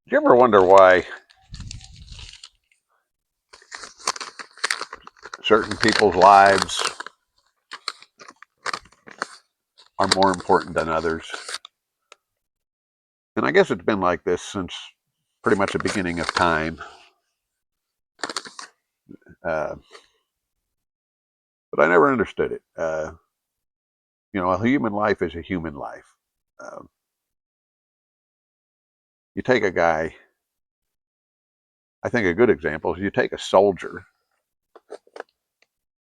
Do you ever wonder why certain people's lives are more important than others? And I guess it's been like this since pretty much the beginning of time. Uh, but I never understood it. A human life is a human life. Uh, you take a guy, I think a good example is you take a soldier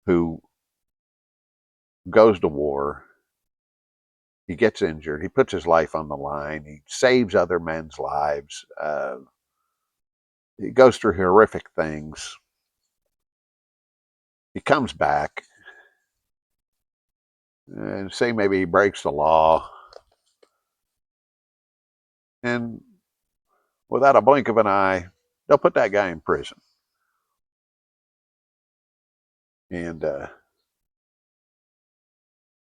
who goes to war, he gets injured, he puts his life on the line, he saves other men's lives, he goes through horrific things, he comes back, and say maybe he breaks the law, and without a blink of an eye, they'll put that guy in prison. And you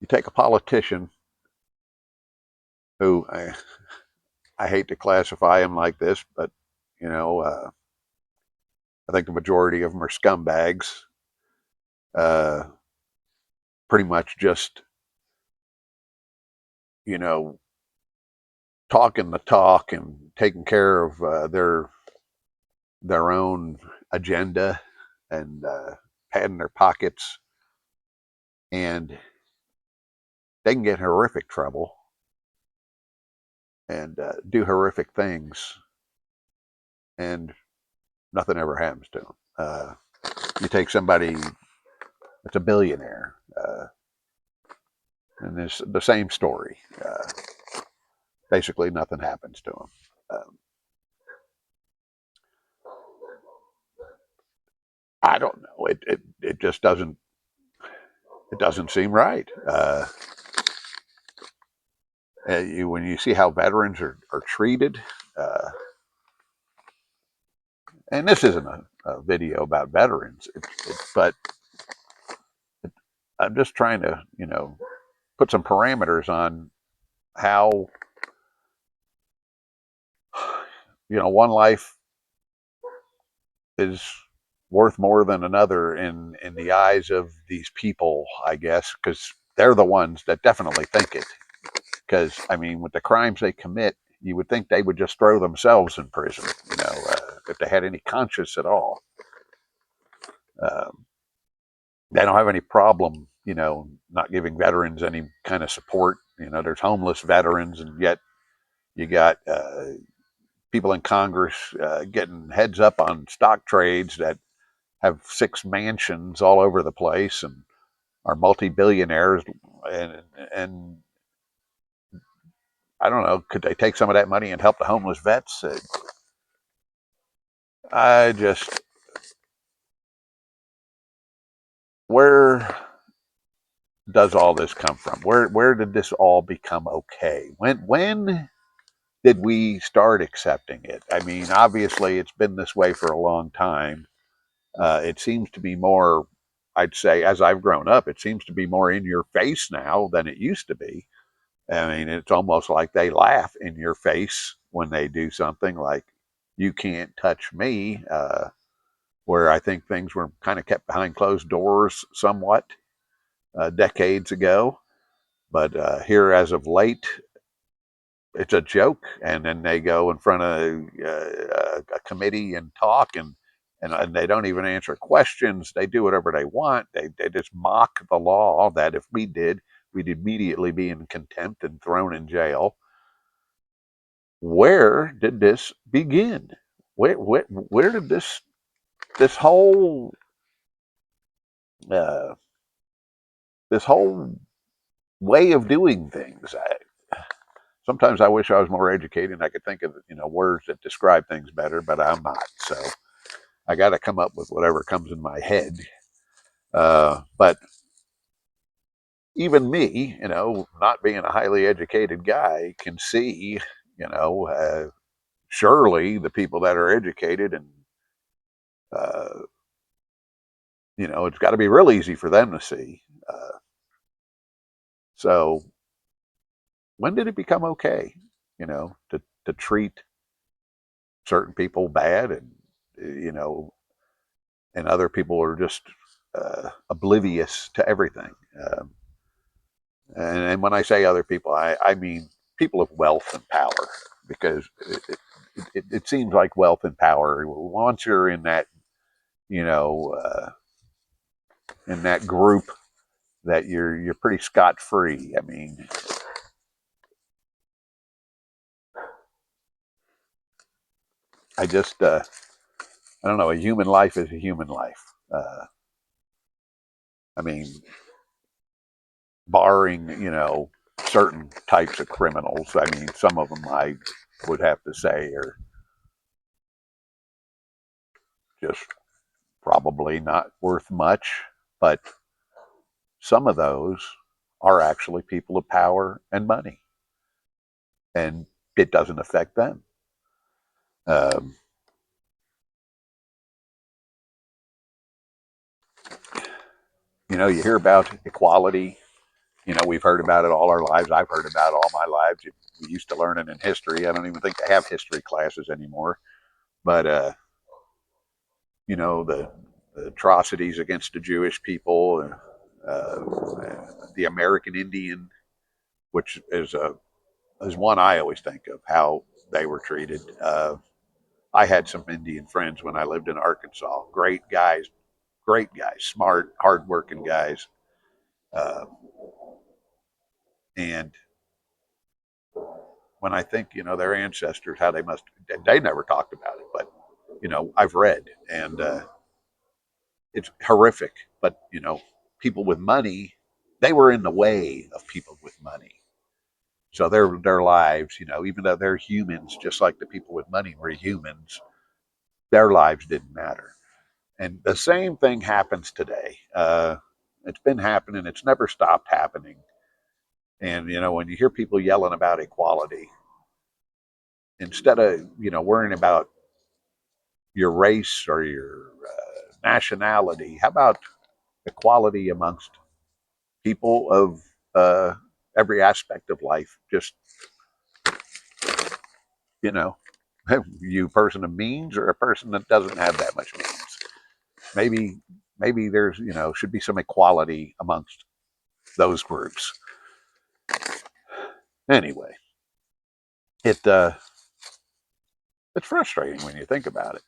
take a politician who I hate to classify him like this, but you know, uh, I think the majority of them are scumbags. Uh, Pretty much just you know talking the talk and taking care of their own agenda and padding their pockets, and they can get in horrific trouble and do horrific things, and nothing ever happens to them. You take somebody that's a billionaire, and it's the same story. Basically, nothing happens to them. I don't know. It just doesn't seem right. When you see how veterans are treated, uh, and this isn't a video about veterans, but I'm just trying to put some parameters on how one life is worth more than another in the eyes of these people, I guess, because they're the ones that definitely think it. Because I mean, with the crimes they commit, you would think they would just throw themselves in prison, if they had any conscience at all. Um, they don't have any problem, not giving veterans any kind of support. There's homeless veterans, and yet you got people in Congress getting heads up on stock trades that have six mansions all over the place and are multi-billionaires, and and I don't know, could they take some of that money and help the homeless vets? I just Where does all this come from? Where did this all become okay? When did we start accepting it? I mean, obviously, it's been this way for a long time. It seems to be more, I'd say, as I've grown up, it seems to be more in your face now than it used to be. I mean, it's almost like they laugh in your face when they do something like, you can't touch me, where I think things were kind of kept behind closed doors somewhat decades ago. But here, as of late, it's a joke, and then they go in front of a committee and talk, and they don't even answer questions. They do whatever they want. They just mock the law that if we did, we'd immediately be in contempt and thrown in jail. Where did this begin? Where did this whole uh, this whole way of doing things? Sometimes I wish I was more educated and I could think of words that describe things better, but I'm not. So I got to come up with whatever comes in my head. But even me, not being a highly educated guy, can see, surely the people that are educated and uh, it's got to be real easy for them to see. So when did it become okay, to treat certain people bad, and and other people are just oblivious to everything. And when I say other people, I mean people of wealth and power, because it seems like wealth and power, once you're in that, you know, in that group, that you're pretty scot free. I mean, I just I don't know. A human life is a human life. I mean, barring certain types of criminals. I mean, some of them I would have to say are just probably not worth much, but some of those are actually people of power and money, and it doesn't affect them. Um, you hear about equality. We've heard about it all our lives. I've heard about it all my lives. We used to learn it in history. I don't even think they have history classes anymore. But the atrocities against the Jewish people, the American Indian, which is one I always think of, how they were treated. I had some Indian friends when I lived in Arkansas. Great guys, smart, hardworking guys, uh, and when I think, their ancestors, how they never talked about it, but I've read, and it's horrific. But people with money, they were in the way of people with money. So their lives, even though they're humans, just like the people with money were humans, their lives didn't matter. And the same thing happens today. It's been happening. It's never stopped happening. And when you hear people yelling about equality, instead of worrying about your race or your nationality, how about equality amongst people of every aspect of life? Just you know, you a person of means or a person that doesn't have that much means. Maybe maybe there's should be some equality amongst those groups. Anyway, it it's frustrating when you think about it.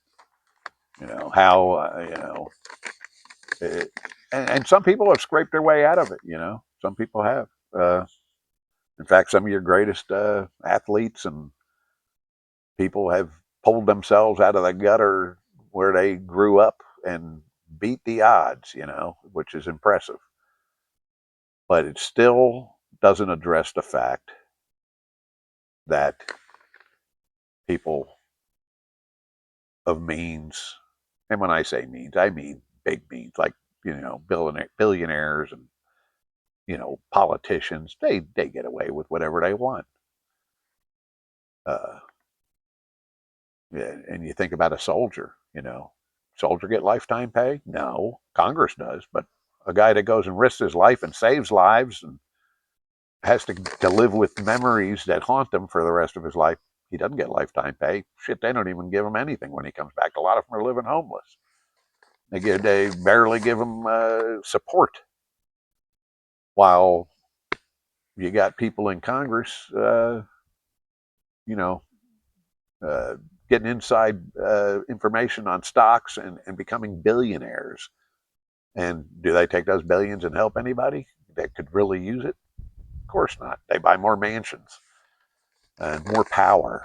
How it, and some people have scraped their way out of it. Some people have. In fact, some of your greatest athletes and people have pulled themselves out of the gutter where they grew up and beat the odds, which is impressive. But it still doesn't address the fact that people of means, and when I say means, I mean big means, like billionaires and politicians. They get away with whatever they want. Uh, yeah, and you think about a soldier. Soldier get lifetime pay? No, Congress does, but a guy that goes and risks his life and saves lives and has to live with memories that haunt him for the rest of his life, he doesn't get lifetime pay. Shit, they don't even give him anything when he comes back. A lot of them are living homeless. They barely give him support. While you got people in Congress, you know, uh, getting inside information on stocks and becoming billionaires. And do they take those billions and help anybody that could really use it? Of course not. They buy more mansions and more power.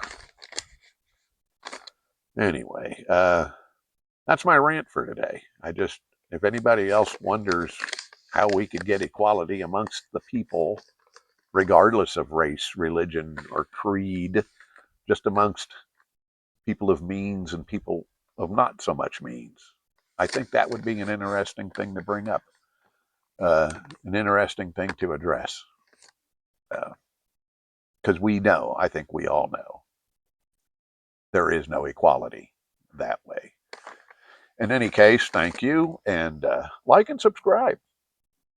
Anyway, that's my rant for today. If anybody else wonders how we could get equality amongst the people, regardless of race, religion, or creed, just amongst people of means and people of not so much means, I think that would be an interesting thing to bring up, an interesting thing to address. Because I think we all know, there is no equality that way. In any case, thank you, and like and subscribe.